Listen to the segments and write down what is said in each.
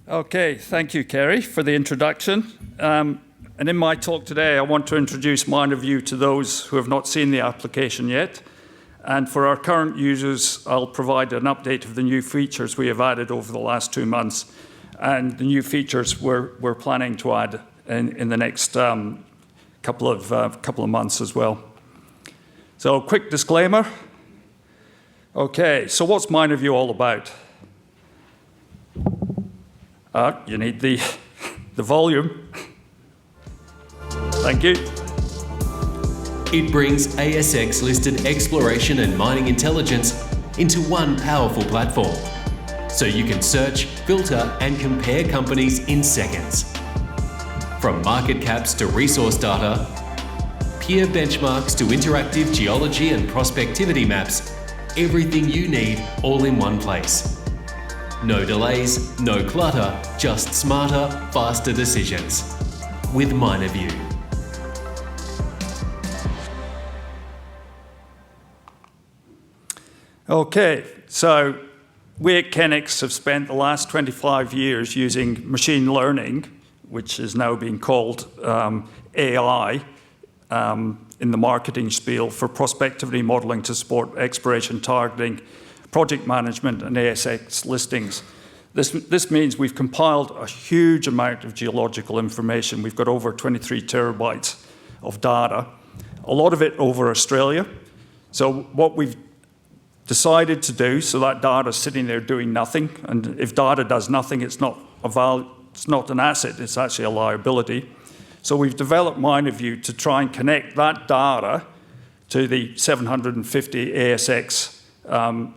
Okay, thank you, Kerry, for the introduction. And in my talk today, I want to introduce MinerVue to those who have not seen the application yet. And for our current users, I'll provide an update of the new features we have added over the last 2 months and the new features we're planning to add in the next couple of months as well. So, quick disclaimer. Okay, so what's MinerVue all about? You need the volume. Thank you. It brings ASX-listed exploration and mining intelligence into one powerful platform, so you can search, filter, and compare companies in seconds. From market caps to resource data, peer benchmarks to interactive geology and prospectivity maps, everything you need all in one place. No delays, no clutter, just smarter, faster decisions with MinerVue. Okay, so we at Kenix have spent the last 25 years using machine learning, which is now being called AI in the marketing spiel, for prospectivity modeling to support exploration targeting, project management, and ASX listings. This means we've compiled a huge amount of geological information. We've got over 23 terabytes of data, a lot of it over Australia. So what we've decided to do, so that data is sitting there doing nothing, and if data does nothing, it's not an asset, it's actually a liability. So we've developed MinerVue to try and connect that data to the 750 ASX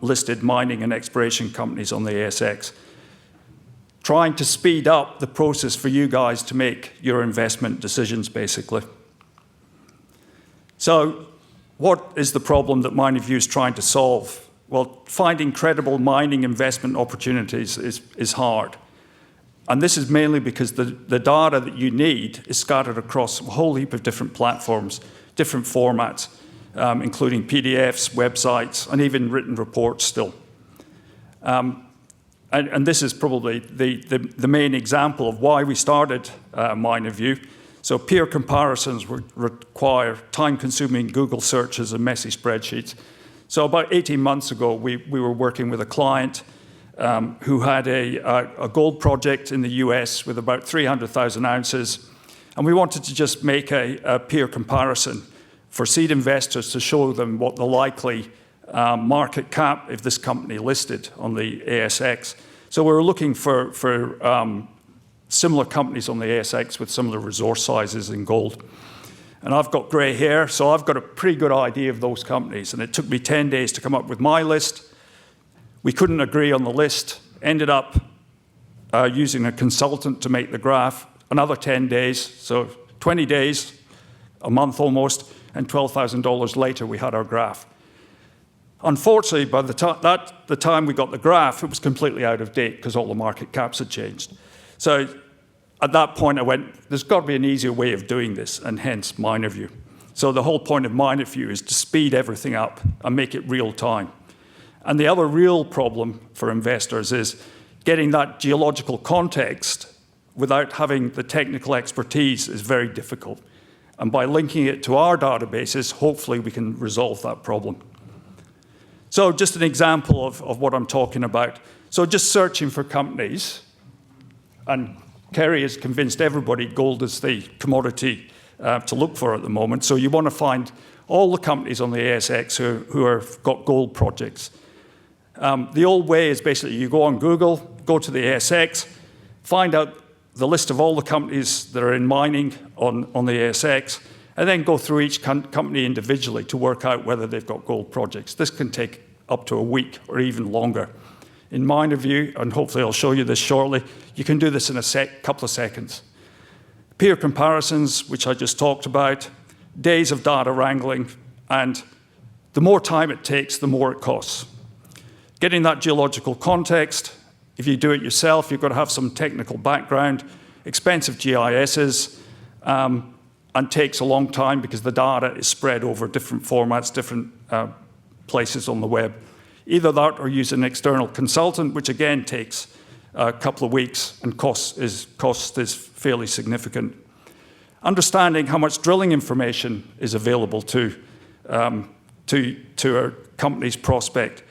listed mining and exploration companies on the ASX, trying to speed up the process for you guys to make your investment decisions, basically. So what is the problem that MinerVue is trying to solve? Well, finding credible mining investment opportunities is hard. And this is mainly because the data that you need is scattered across a whole heap of different platforms, different formats, including PDFs, websites, and even written reports still. And this is probably the main example of why we started MinerVue. So peer comparisons require time-consuming Google searches and messy spreadsheets. So about 18 months ago, we were working with a client who had a gold project in the US with about 300,000 ounces. And we wanted to just make a peer comparison for seed investors to show them what the likely market cap if this company listed on the ASX. So we were looking for similar companies on the ASX with similar resource sizes in gold. And I've got grey hair, so I've got a pretty good idea of those companies. And it took me 10 days to come up with my list. We couldn't agree on the list, ended up using a consultant to make the graph, another 10 days, so 20 days, a month almost, and $12,000 later we had our graph. Unfortunately, by the time we got the graph, it was completely out of date because all the market caps had changed. So at that point I went, there's got to be an easier way of doing this, and hence MinerVue. So the whole point of MinerVue is to speed everything up and make it real time. And the other real problem for investors is getting that geological context without having the technical expertise is very difficult. And by linking it to our databases, hopefully we can resolve that problem. So just an example of what I'm talking about. So just searching for companies, and Kerry has convinced everybody gold is the commodity to look for at the moment. So you want to find all the companies on the ASX who have got gold projects. The old way is basically you go on Google, go to the ASX, find out the list of all the companies that are in mining on the ASX, and then go through each company individually to work out whether they've got gold projects. This can take up to a week or even longer. In MinerVue, and hopefully I'll show you this shortly, you can do this in a couple of seconds. Peer comparisons, which I just talked about, days of data wrangling, and the more time it takes, the more it costs. Getting that geological context, if you do it yourself, you've got to have some technical background, expensive GISs, and takes a long time because the data is spread over different formats, different places on the web. Either that or use an external consultant, which again takes a couple of weeks, and cost is fairly significant. Understanding how much drilling information is available to a company's prospect.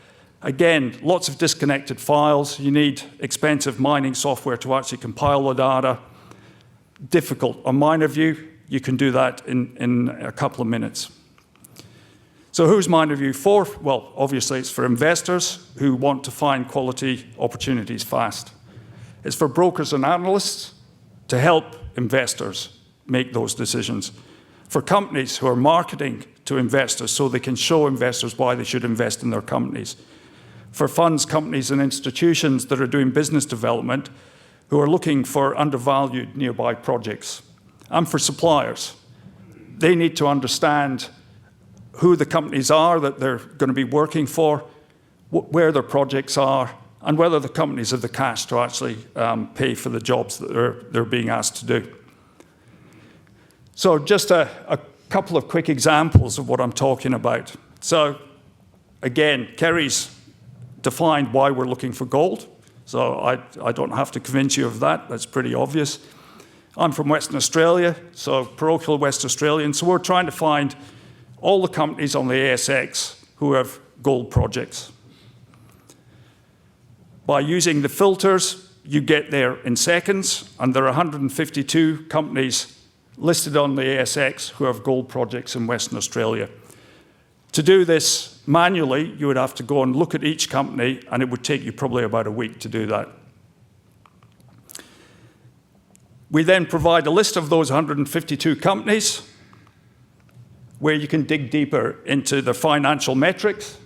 Again, lots of disconnected files. You need expensive mining software to actually compile the data. Difficult. On MinerVue, you can do that in a couple of minutes. So who's MinerVue for? Well, obviously it's for investors who want to find quality opportunities fast. It's for brokers and analysts to help investors make those decisions. For companies who are marketing to investors so they can show investors why they should invest in their companies. For funds, companies, and institutions that are doing business development who are looking for undervalued nearby projects. And for suppliers. They need to understand who the companies are that they're going to be working for, where their projects are, and whether the companies have the cash to actually pay for the jobs that they're being asked to do. So just a couple of quick examples of what I'm talking about. So again, Kerry's defined why we're looking for gold. So I don't have to convince you of that. That's pretty obvious. I'm from Western Australia, so parochial West Australian. So we're trying to find all the companies on the ASX who have gold projects. By using the filters, you get there in seconds, and there are 152 companies listed on the ASX who have gold projects in Western Australia. To do this manually, you would have to go and look at each company, and it would take you probably about a week to do that. We then provide a list of those 152 companies where you can dig deeper into the financial metrics,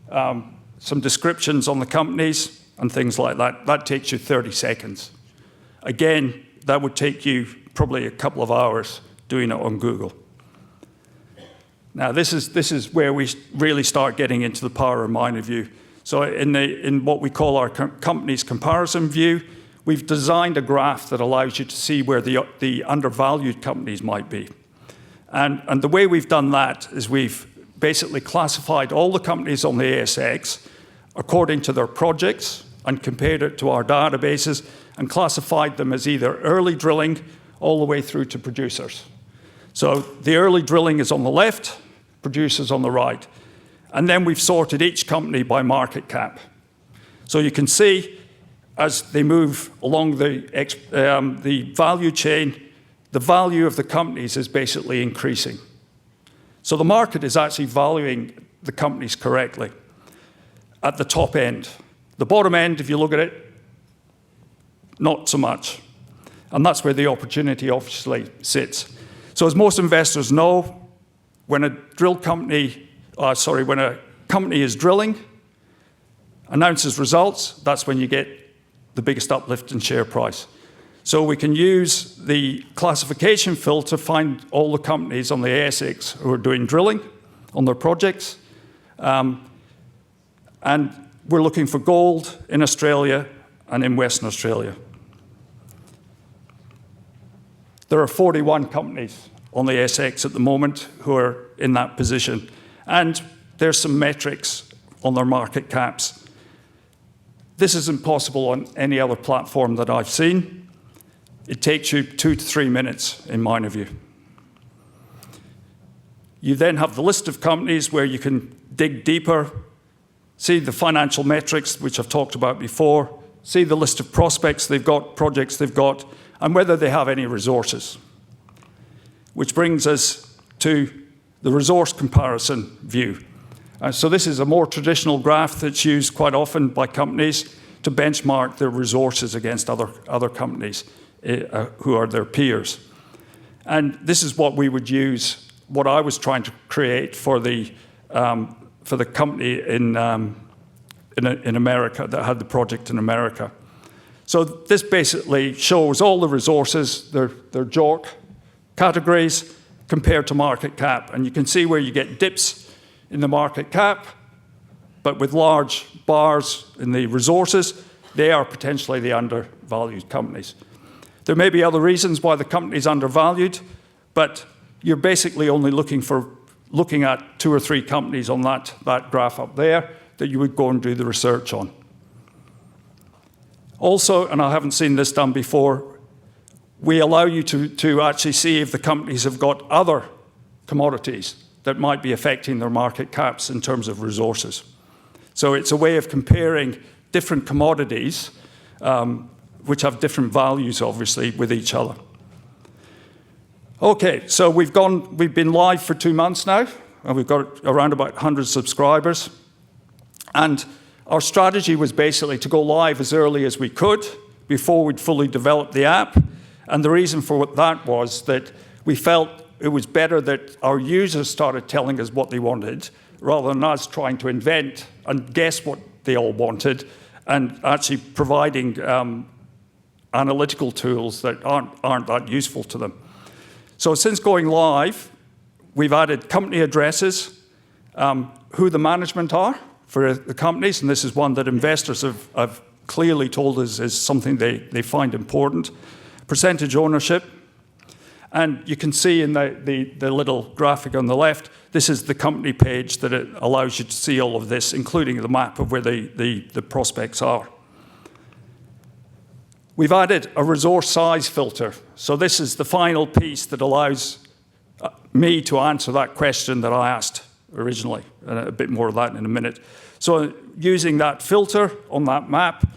some descriptions on the companies, and things like that. That takes you 30 seconds. Again, that would take you probably a couple of hours doing it on Google. Now, this is where we really start getting into the power of MinerVue. So in what we call our company's comparison view, we've designed a graph that allows you to see where the undervalued companies might be. And the way we've done that is we've basically classified all the companies on the ASX according to their projects and compared it to our databases and classified them as either early drilling all the way through to producers. So the early drilling is on the left, producers on the right. And then we've sorted each company by market cap. So you can see as they move along the value chain, the value of the companies is basically increasing. So the market is actually valuing the companies correctly at the top end. The bottom end, if you look at it, not so much. And that's where the opportunity obviously sits. So as most investors know, when a company is drilling, announces results, that's when you get the biggest uplift in share price. So we can use the classification filter to find all the companies on the ASX who are doing drilling on their projects. And we're looking for gold in Australia and in Western Australia. There are 41 companies on the ASX at the moment who are in that position. And there's some metrics on their market caps. This is impossible on any other platform that I've seen. It takes you 2 to 3 minutes in MinerVue. You then have the list of companies where you can dig deeper, see the financial metrics, which I've talked about before, see the list of prospects they've got, projects they've got, and whether they have any resources. Which brings us to the resource comparison view. So this is a more traditional graph that's used quite often by companies to benchmark their resources against other companies who are their peers. And this is what we would use, what I was trying to create for the company in America that had the project in America. So this basically shows all the resources, their JORC categories compared to market cap. And you can see where you get dips in the market cap, but with large bars in the resources, they are potentially the undervalued companies. There may be other reasons why the company is undervalued, but you're basically only looking at 2 or 3 companies on that graph up there that you would go and do the research on. Also, and I haven't seen this done before, we allow you to actually see if the companies have got other commodities that might be affecting their market caps in terms of resources. So it's a way of comparing different commodities, which have different values, obviously, with each other. Okay, so we've been live for 2 months now, and we've got around about 100 subscribers. And our strategy was basically to go live as early as we could before we'd fully developed the app. And the reason for that was that we felt it was better that our users started telling us what they wanted, rather than us trying to invent and guess what they all wanted, and actually providing analytical tools that aren't that useful to them. So since going live, we've added company addresses, who the management are for the companies, and this is one that investors have clearly told us is something they find important. Percentage ownership, and you can see in the little graphic on the left, this is the company page that it allows you to see all of this, including the map of where the prospects are. We've added a resource size filter. So this is the final piece that allows me to answer that question that I asked originally, and a bit more of that in a minute. So using that filter on that map,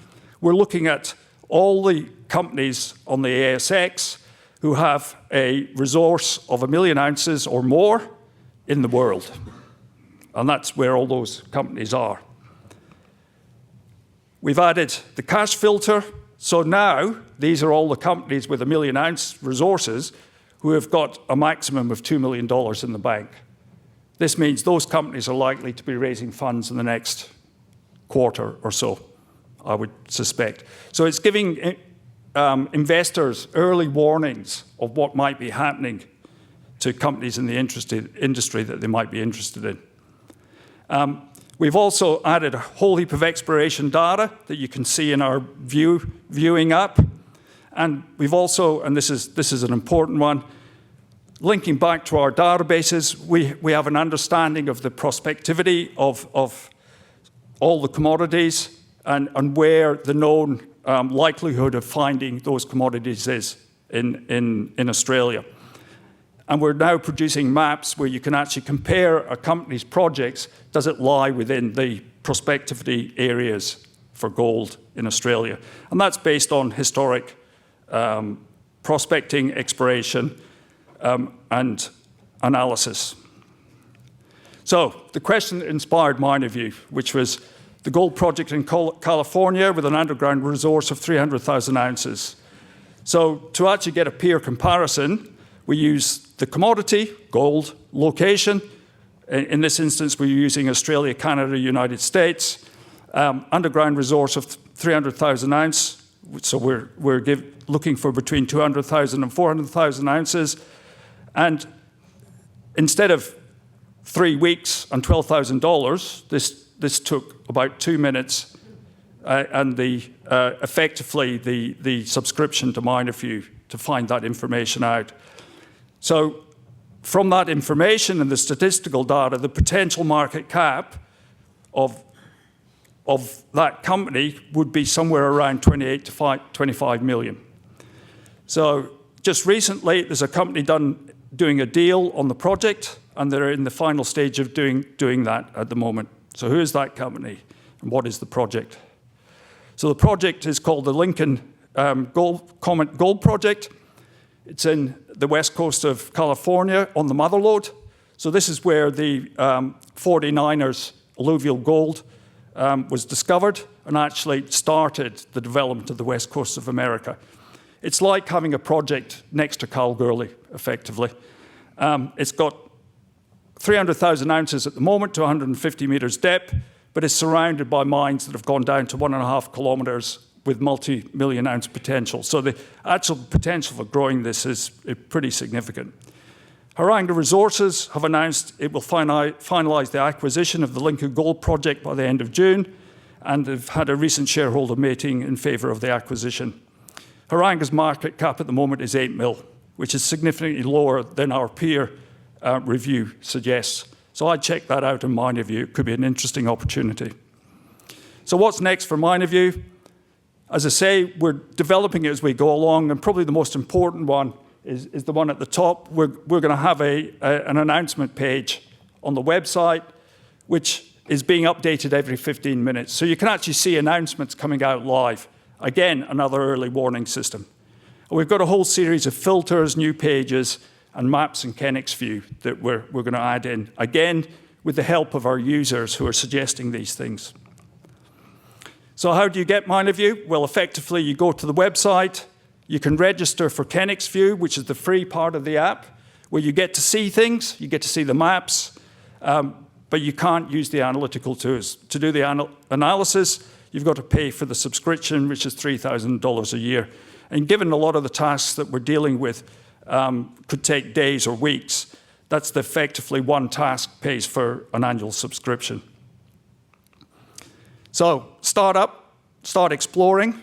we're looking at all the companies on the ASX who have a resource of 1 million ounces or more in the world. And that's where all those companies are. We've added the cash filter. So now, these are all the companies with 1 million ounce resources who have got a maximum of $2 million in the bank. This means those companies are likely to be raising funds in the next quarter or so, I would suspect. So it's giving investors early warnings of what might be happening to companies in the industry that they might be interested in. We've also added a whole heap of exploration data that you can see in our viewing app. And we've also, and this is an important one, linking back to our databases, we have an understanding of the prospectivity of all the commodities and where the known likelihood of finding those commodities is in Australia. And we're now producing maps where you can actually compare a company's projects. Does it lie within the prospectivity areas for gold in Australia? And that's based on historic prospecting, exploration, and analysis. So the question that inspired MinerVue, which was the gold project in California with an underground resource of 300,000 ounces. So to actually get a peer comparison, we use the commodity, gold, location. In this instance, we're using Australia, Canada, United States. Underground resource of 300,000 ounce. So we're looking for between 200,000 and 400,000 ounces. And instead of 3 weeks and $12,000, this took about 2 minutes, and effectively the subscription to MinerVue to find that information out. So from that information and the statistical data, the potential market cap of that company would be somewhere around 28 to 25 million. So just recently, there's a company doing a deal on the project, and they're in the final stage of doing that at the moment. So who is that company, and what is the project? So the project is called the Lincoln Comet Gold Project. It's in the west coast of California on the Mother Lode. So this is where the 49ers alluvial gold was discovered and actually started the development of the west coast of America. It's like having a project next to Kalgoorlie, effectively. It's got 300,000 ounces at the moment to 150 meters depth, but it's surrounded by mines that have gone down to 1.5 kilometers with multi-million ounce potential. So the actual potential for growing this is pretty significant. Haranga Resources have announced it will finalize the acquisition of the Lincoln Gold Project by the end of June, and they've had a recent shareholder meeting in favor of the acquisition. Haranga's market cap at the moment is 8 mil, which is significantly lower than our peer review suggests. So I'd check that out in MinerVue. It could be an interesting opportunity. So what's next for MinerVue? As I say, we're developing it as we go along, and probably the most important one is the one at the top. We're going to have an announcement page on the website, which is being updated every 15 minutes. So you can actually see announcements coming out live. Again, another early warning system. And we've got a whole series of filters, new pages, and maps in MinerVue that we're going to add in, again, with the help of our users who are suggesting these things. So how do you get MinerVue? Well, effectively, you go to the website, you can register for MinerVue, which is the free part of the app, where you get to see things, you get to see the maps, but you can't use the analytical tools. To do the analysis, you've got to pay for the subscription, which is $3,000 a year. And given a lot of the tasks that we're dealing with could take days or weeks, that's effectively one task pays for an annual subscription. So start up, start exploring.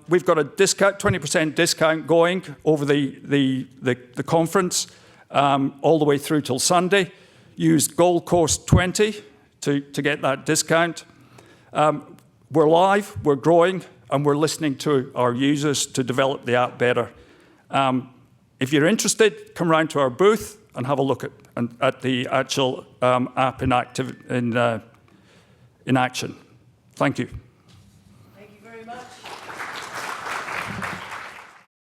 We've got a discount, 20% discount going over the conference all the way through till Sunday. Use Gold Coast 20 to get that discount. We're live, we're growing, and we're listening to our users to develop the app better. If you're interested, come around to our booth and have a look at the actual app in action. Thank you.